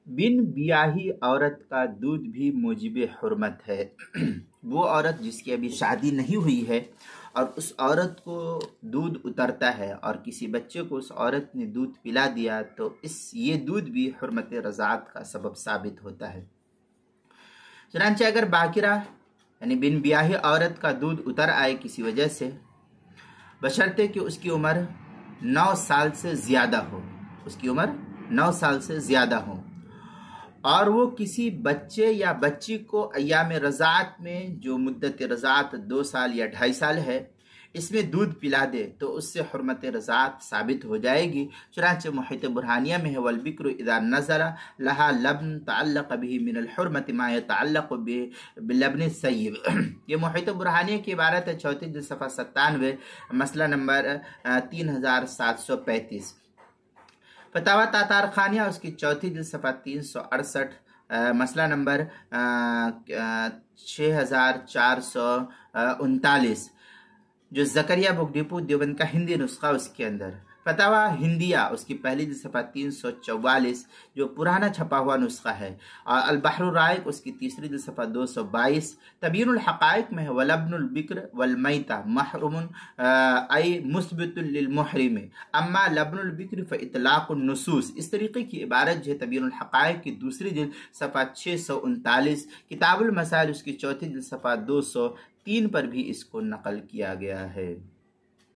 بن بیاہی عورت کا دودھ بھی موجب حرمت ہے۔ وہ عورت جس کی ابھی شادی نہیں ہوئی ہے اور اس عورت کو دودھ اترتا ہے اور کسی بچے کو اس عورت نے دودھ پلا دیا تو یہ دودھ بھی حرمت رضاعت کا سبب ثابت ہوتا ہے۔ چنانچہ اگر باکرہ یعنی بن بیاہی عورت کا دودھ اتر آئے کسی وجہ سے، بشرطے کہ اس کی عمر 9 سال سے زیادہ ہو، اس کی عمر 9 سال سے زیادہ ہو، اور وہ کسی بچے یا بچی کو ایام رضاعت میں جو مدت رضاعت 2 سال یا 2.5 سال ہے اس میں دودھ پلا دے تو اس سے حرمت رضاعت ثابت ہو جائے گی۔ چنانچہ محیط برہانیہ میں ہے والبکر اذا نزل لها لبن تعلق به من الحرمت ما يتعلق باللبن السیب۔ یہ محیط برہانیہ کی عبارت ہے، چوتھی جلد صفحہ 97، مسئلہ نمبر 3735۔ فتاوی تاتار خانیہ اس کی چوتھی جلد صفحہ 368، مسئلہ نمبر 6439، جو زکریہ بک ڈپو دیوبند کا ہندی نسخہ اس کے اندر۔ فتاوی ہندیہ اس کی پہلی جلد صفحہ 344 جو پرانا چھپا ہوا نسخہ ہے، اور البحر الرائق اس کی تیسری جلد صفحہ 222۔ تبیین الحقائق میں ہے ولبن البکر والمیتہ محرم ای مثبت للمحرم اما لبن البکر فاطلاق النصوص۔ اس طریقے کی عبارت جو ہے تبیین الحقائق کی دوسری جلد صفحہ 639، کتاب المسائل اس کی چوتھی جلد صفحہ 203 پر بھی اس کو نقل کیا گیا ہے۔